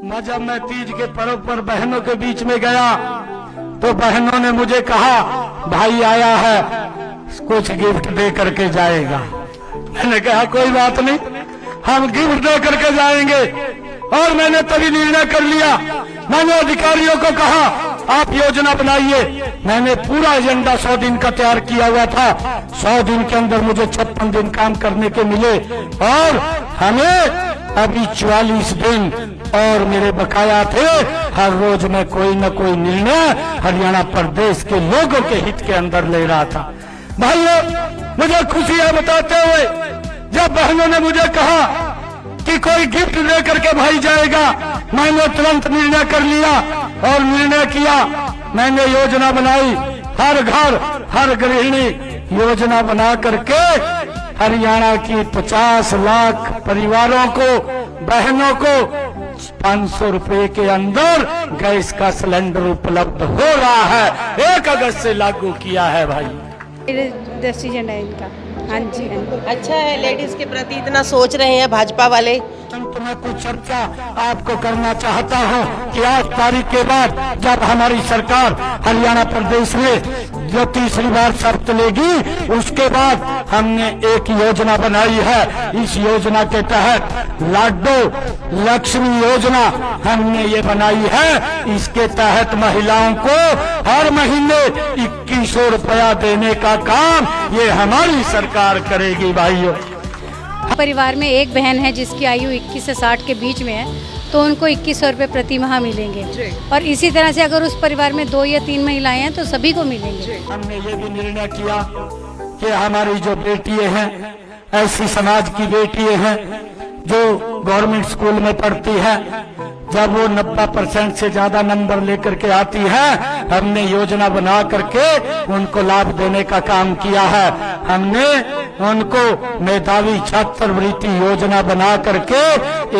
जब मैं तीज के पर्व पर बहनों के बीच में गया तो बहनों ने मुझे कहा, भाई आया है कुछ गिफ्ट दे करके जाएगा। मैंने कहा कोई बात नहीं, हम गिफ्ट दे करके जाएंगे। और मैंने तभी निर्णय कर लिया, मैंने अधिकारियों को कहा आप योजना बनाइए। मैंने पूरा एजेंडा 100 दिन का तैयार किया हुआ था। 100 दिन के अंदर मुझे 56 दिन काम करने के मिले और हमें अभी 44 दिन और मेरे बकाया थे। हर रोज मैं कोई न कोई निर्णय हरियाणा प्रदेश के लोगों के हित के अंदर ले रहा था। भाइयों, मुझे खुशी है बताते हुए, जब बहनों ने मुझे कहा कि कोई गिफ्ट दे करके भाई जाएगा, मैंने तुरंत निर्णय कर लिया और निर्णय किया। मैंने योजना बनाई, हर घर हर गृहिणी योजना बना करके हरियाणा की 50 लाख परिवारों को, बहनों को 500 रुपए के अंदर गैस का सिलेंडर उपलब्ध हो रहा है। 1 अगस्त से लागू किया है भाई। डिसीजन है इनका। हाँ जी, अच्छा है, लेडीज के प्रति इतना सोच रहे हैं भाजपा वाले। मैं कुछ चर्चा आपको करना चाहता हूं कि 8 तारीख के बाद जब हमारी सरकार हरियाणा प्रदेश में जो तीसरी बार शर्त लेगी, उसके बाद हमने एक योजना बनाई है। इस योजना के तहत लाडो लक्ष्मी योजना हमने ये बनाई है। इसके तहत महिलाओं को हर महीने 2100 रुपया देने का काम ये हमारी सरकार करेगी। भाइयों, परिवार में एक बहन है जिसकी आयु 21 से 60 के बीच में है, तो उनको 2100 रुपये प्रति माह मिलेंगे। और इसी तरह से अगर उस परिवार में 2 या 3 महिलाएं हैं तो सभी को मिलेंगे। हमने ये भी निर्णय किया कि हमारी जो बेटियां हैं, ऐसी समाज की बेटियां हैं जो गवर्नमेंट स्कूल में पढ़ती हैं, जब वो 90% से ज्यादा नंबर लेकर के आती है, हमने योजना बना करके उनको लाभ देने का काम किया है। हमने उनको मेधावी छात्रवृत्ति योजना बना करके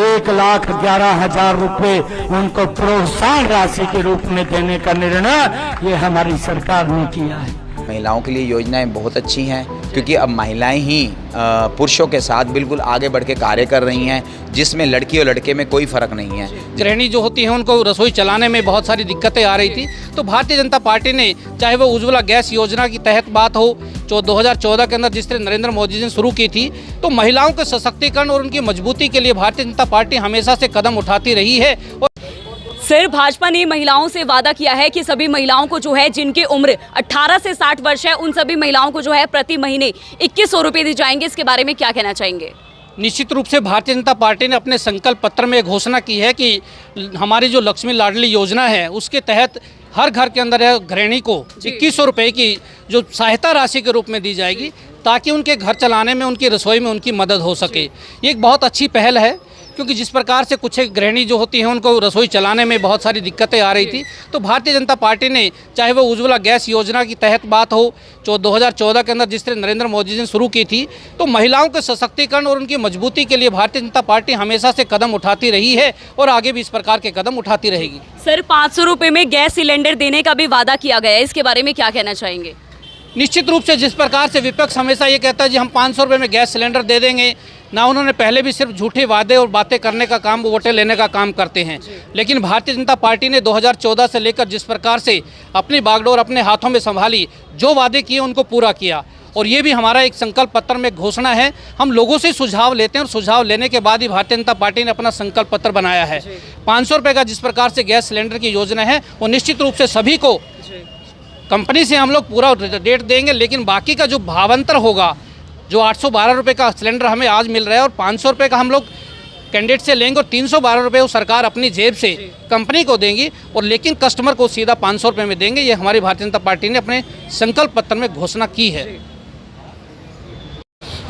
1,11,000 रुपए उनको प्रोत्साहन राशि के रूप में देने का निर्णय ये हमारी सरकार ने किया है। महिलाओं के लिए योजनाएं बहुत अच्छी हैं, क्योंकि अब महिलाएं ही पुरुषों के साथ बिल्कुल आगे बढ़ के कार्य कर रही हैं, जिसमें लड़की और लड़के में कोई फ़र्क नहीं है। गृहिणी जो होती हैं उनको रसोई चलाने में बहुत सारी दिक्कतें आ रही थी, तो भारतीय जनता पार्टी ने, चाहे वो उज्ज्वला गैस योजना की तहत बात हो जो 2014 के अंदर जिस तरह नरेंद्र मोदी जी ने शुरू की थी, तो महिलाओं के सशक्तिकरण और उनकी मजबूती के लिए भारतीय जनता पार्टी हमेशा से कदम उठाती रही है। और सिर्फ भाजपा ने महिलाओं से वादा किया है कि सभी महिलाओं को जो है जिनकी उम्र 18 से 60 वर्ष है, उन सभी महिलाओं को जो है प्रति महीने 2100 रुपये दिए जाएंगे। इसके बारे में क्या कहना चाहेंगे? निश्चित रूप से भारतीय जनता पार्टी ने अपने संकल्प पत्र में घोषणा की है कि हमारी जो लक्ष्मी लाडली योजना है, उसके तहत हर घर के अंदर गृहिणी को 2100 रुपये की जो सहायता राशि के रूप में दी जाएगी, ताकि उनके घर चलाने में, उनकी रसोई में उनकी मदद हो सके। ये एक बहुत अच्छी पहल है, क्योंकि जिस प्रकार से कुछ एक गृहिणी जो होती हैं उनको रसोई चलाने में बहुत सारी दिक्कतें आ रही थी, तो भारतीय जनता पार्टी ने, चाहे वो उज्ज्वला गैस योजना की तहत बात हो जो 2014 के अंदर जिस तरह नरेंद्र मोदी जी ने शुरू की थी, तो महिलाओं के सशक्तिकरण और उनकी मजबूती के लिए भारतीय जनता पार्टी हमेशा से कदम उठाती रही है और आगे भी इस प्रकार के कदम उठाती रहेगी। सर, 500 रुपये में गैस सिलेंडर देने का भी वादा किया गया है, इसके बारे में क्या कहना चाहेंगे? निश्चित रूप से जिस प्रकार से विपक्ष हमेशा ये कहता है जी हम 500 रुपये में गैस सिलेंडर दे देंगे ना, उन्होंने पहले भी सिर्फ झूठे वादे और बातें करने का काम, वोटें लेने का काम करते हैं। लेकिन भारतीय जनता पार्टी ने 2014 से लेकर जिस प्रकार से अपनी बागडोर अपने हाथों में संभाली, जो वादे किए उनको पूरा किया। और ये भी हमारा एक संकल्प पत्र में घोषणा है। हम लोगों से सुझाव लेते हैं और सुझाव लेने के बाद ही भारतीय जनता पार्टी ने अपना संकल्प पत्र बनाया है। 500 रुपये का जिस प्रकार से गैस सिलेंडर की योजना है, वो निश्चित रूप से सभी को कंपनी से हम लोग पूरा रेट देंगे, लेकिन बाकी का जो भावांतर होगा, जो 812 रुपये का सिलेंडर हमें आज मिल रहा है और 500 रुपये का हम लोग कैंडिडेट से लेंगे और 312 रुपये वो सरकार अपनी जेब से कंपनी को देंगी, और लेकिन कस्टमर को सीधा 500 रुपये में देंगे। ये हमारी भारतीय जनता पार्टी ने अपने संकल्प पत्र में घोषणा की है।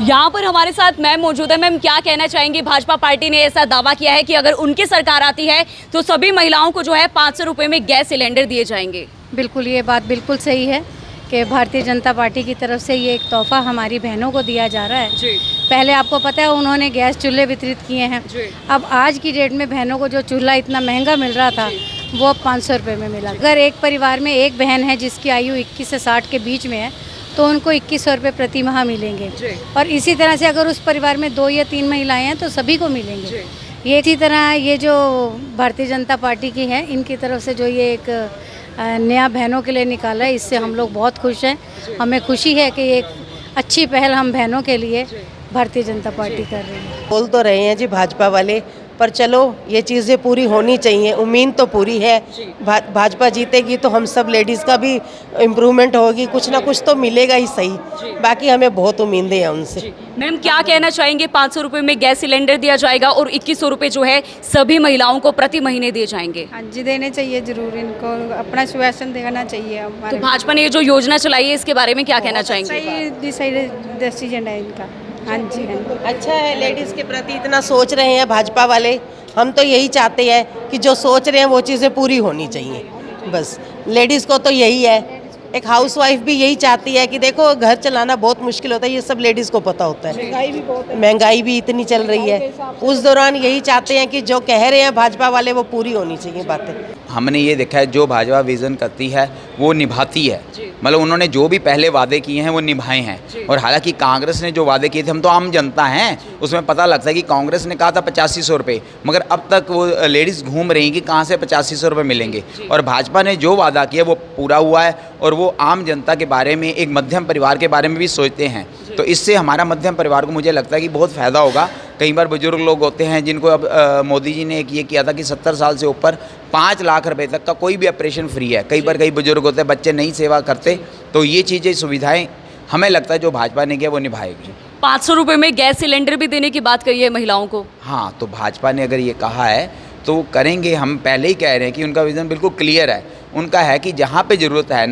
यहाँ पर हमारे साथ मैम मौजूद है। मैम, क्या कहना चाहेंगी? भाजपा पार्टी ने ऐसा दावा किया है कि अगर उनकी सरकार आती है तो सभी महिलाओं को जो है 500 रुपये में गैस सिलेंडर दिए जाएंगे। बिल्कुल, ये बात बिल्कुल सही है कि भारतीय जनता पार्टी की तरफ से ये एक तोहफा हमारी बहनों को दिया जा रहा है। पहले आपको पता है उन्होंने गैस चूल्हे वितरित किए हैं। अब आज की डेट में बहनों को जो चूल्हा इतना महंगा मिल रहा था, वो अब 500 रुपये में मिला। अगर एक परिवार में एक बहन है जिसकी आयु 21 से 60 के बीच में है, तो उनको 2100 रुपये प्रति माह मिलेंगे। और इसी तरह से अगर उस परिवार में 2 या 3 महिलाएं हैं तो सभी को मिलेंगे। ये इसी तरह ये जो भारतीय जनता पार्टी की है, इनकी तरफ से जो ये एक नया बहनों के लिए निकाला है, इससे हम लोग बहुत खुश हैं। हमें खुशी है कि एक अच्छी पहल हम बहनों के लिए भारतीय जनता पार्टी कर रही है। बोल तो रहे हैं जी भाजपा वाले, पर चलो ये चीज़ें पूरी होनी चाहिए। उम्मीद तो पूरी है, भाजपा जीतेगी तो हम सब लेडीज़ का भी इम्प्रूवमेंट होगी, कुछ ना कुछ तो मिलेगा ही सही। बाकी हमें बहुत उम्मीदें हैं उनसे। मैम क्या कहना चाहेंगे, 500 रुपये में गैस सिलेंडर दिया जाएगा और 2100 रुपये जो है सभी महिलाओं को प्रति महीने दिए जाएंगे। हाँ जी, देने चाहिए जरूर, इनको अपना सुशासन देना चाहिए। तो भाजपा ने ये जो योजना चलाई है इसके बारे में क्या कहना चाहेंगे? सही डिसीजन है इनका। हाँ जी, हाँ। अच्छा है, लेडीज़ के प्रति इतना सोच रहे हैं भाजपा वाले। हम तो यही चाहते हैं कि जो सोच रहे हैं वो चीज़ें पूरी होनी चाहिए। बस लेडीज़ को तो यही है, एक हाउसवाइफ भी यही चाहती है कि देखो घर चलाना बहुत मुश्किल होता है, ये सब लेडीज़ को पता होता है। महंगाई भी बहुत है, महंगाई भी इतनी चल रही है। उस दौरान यही चाहते हैं कि जो कह रहे हैं भाजपा वाले वो पूरी होनी चाहिए बातें। हमने ये देखा है जो भाजपा विज़न करती है वो निभाती है। मतलब उन्होंने जो भी पहले वादे किए हैं वो निभाए हैं। और हालांकि कांग्रेस ने जो वादे किए थे, हम तो आम जनता हैं, उसमें पता लगता है कि कांग्रेस ने कहा था 8500 रुपये, मगर अब तक वो लेडीज़ घूम रही कि कहाँ से 8500 रुपये मिलेंगे। और भाजपा ने जो वादा किया वो पूरा हुआ है, और वो आम जनता के बारे में, एक मध्यम परिवार के बारे में भी सोचते हैं। तो इससे हमारा मध्यम परिवार को मुझे लगता है कि बहुत फ़ायदा होगा। कई बार बुजुर्ग लोग होते हैं जिनको अब मोदी जी ने एक ये किया था कि 70 साल से ऊपर 5 लाख रुपए तक का कोई भी ऑपरेशन फ्री है। कई बार कई बुजुर्ग होते हैं, बच्चे नहीं सेवा करते, तो ये चीज़ें सुविधाएं हमें लगता है जो भाजपा ने किया वो निभाएगी। 500 रुपये में गैस सिलेंडर भी देने की बात कही है महिलाओं को। हाँ, तो भाजपा ने अगर ये कहा है तो करेंगे। हम पहले ही कह रहे हैं कि उनका विज़न बिल्कुल क्लियर है। उनका है कि जहाँ पे ज़रूरत है,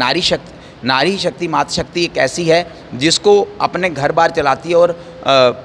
नारी शक्ति मातृशक्ति एक ऐसी है जिसको अपने घर बार चलाती है और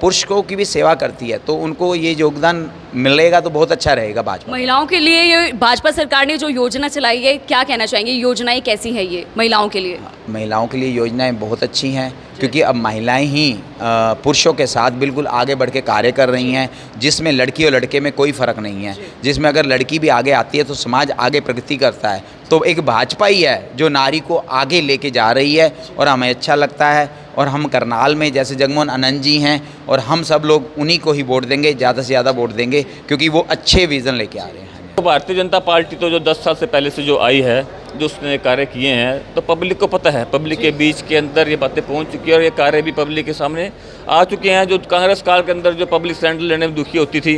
पुरुषों की भी सेवा करती है, तो उनको ये योगदान मिलेगा तो बहुत अच्छा रहेगा भाजपा। महिलाओं के लिए ये भाजपा सरकार ने जो योजना चलाई है, क्या कहना चाहेंगे, योजनाएं कैसी है ये महिलाओं के लिए? महिलाओं के लिए योजनाएं बहुत अच्छी हैं, क्योंकि अब महिलाएं ही पुरुषों के साथ बिल्कुल आगे बढ़ के कार्य कर रही हैं, जिसमें लड़की और लड़के में कोई फ़र्क नहीं है। जिसमें अगर लड़की भी आगे आती है तो समाज आगे प्रगति करता है। तो एक भाजपा ही है जो नारी को आगे लेके जा रही है, और हमें अच्छा लगता है। और हम करनाल में जैसे जगमोहन आनंद जी हैं, और हम सब लोग उन्हीं को ही वोट देंगे, ज़्यादा से ज़्यादा वोट देंगे, क्योंकि वो अच्छे विज़न लेके आ रहे हैं। तो भारतीय जनता पार्टी तो जो 10 साल से पहले से जो आई है, जो उसने कार्य किए हैं, तो पब्लिक को पता है, पब्लिक के बीच के अंदर ये बातें पहुंच चुकी है, और ये कार्य भी पब्लिक के सामने आ चुके हैं। जो कांग्रेस काल के अंदर जो पब्लिक सिलेंडर लेने में दुखी होती थी,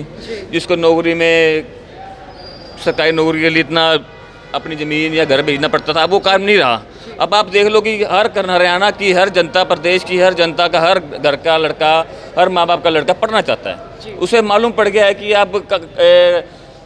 जिसको नौकरी में, सरकारी नौकरी के लिए इतना अपनी ज़मीन या घर भेजना पड़ता था, अब वो काम नहीं रहा। अब आप देख लो कि हर हरियाणा की हर जनता, प्रदेश की हर जनता का, हर घर का लड़का, हर माँ बाप का लड़का पढ़ना चाहता है। उसे मालूम पड़ गया है कि अब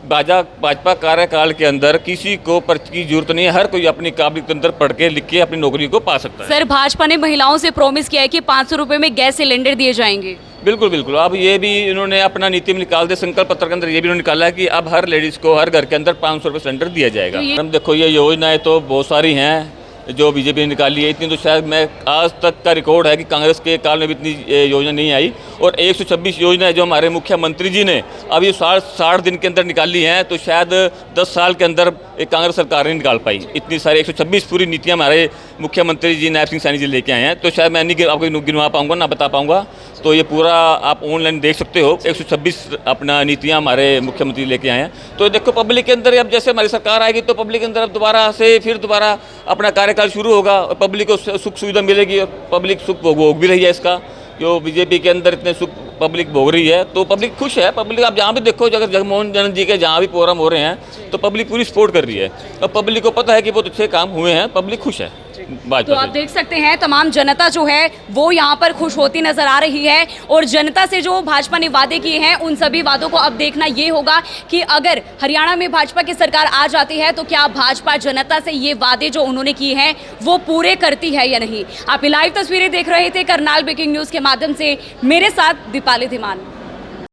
भाजपा कार्यकाल के अंदर किसी को पर्ची की जरूरत नहीं है, हर कोई अपनी काबिलियत के अंदर पढ़ के लिख के अपनी नौकरी को पा सकता है। सर, भाजपा ने महिलाओं से प्रॉमिस किया है कि 500 रुपये में गैस सिलेंडर दिए जाएंगे। बिल्कुल बिल्कुल। अब ये भी इन्होंने अपना नीति में निकाल दिया, संकल्प पत्र के अंदर ये भी इन्होंने निकाला है कि अब हर लेडीज़ को हर घर के अंदर 500 रुपये सिलेंडर दिया जाएगा। हम देखो, ये योजनाएं तो बहुत सारी हैं जो बीजेपी ने निकाली है। इतनी तो शायद मैं आज तक का रिकॉर्ड है कि कांग्रेस के काल में भी इतनी योजना नहीं आई। और 126 योजनाएं जो हमारे मुख्यमंत्री जी ने अभी 60 दिन के अंदर निकाली हैं, तो शायद 10 साल के अंदर एक कांग्रेस सरकार नहीं निकाल पाई। इतनी सारी 126 पूरी नीतियां हमारे मुख्यमंत्री जी नायब सिंह सैनी जी लेके आए हैं, तो शायद मैं नहीं आपको गिनवा पाऊँगा, ना बता पाऊँगा। तो ये पूरा आप ऑनलाइन देख सकते हो, 126 अपना नीतियाँ हमारे मुख्यमंत्री लेके आए हैं। तो देखो, पब्लिक के अंदर अब जैसे हमारी सरकार आएगी तो पब्लिक के अंदर अब दोबारा से फिर दोबारा अपना कार्यकाल शुरू होगा, और पब्लिक को सुख सुविधा मिलेगी, और पब्लिक सुख भोग भी रही है इसका। जो बीजेपी के अंदर इतने सुख पब्लिक भोग रही है, तो पब्लिक खुश है। पब्लिक आप जहाँ भी देखो, अगर जगमोहन आनंद जी के जहाँ भी प्रोग्राम हो रहे हैं तो पब्लिक पूरी सपोर्ट कर रही है, और पब्लिक को पता है कि बहुत अच्छे काम हुए हैं, पब्लिक खुश है। तो आप देख सकते हैं तमाम जनता जो है वो यहाँ पर खुश होती नजर आ रही है, और जनता से जो भाजपा ने वादे किए हैं उन सभी वादों को अब देखना ये होगा कि अगर हरियाणा में भाजपा की सरकार आ जाती है तो क्या भाजपा जनता से ये वादे जो उन्होंने किए हैं वो पूरे करती है या नहीं। आप लाइव तस्वीरें देख रहे थे करनाल ब्रेकिंग न्यूज़ के माध्यम से, मेरे साथ दीपाली धीमान।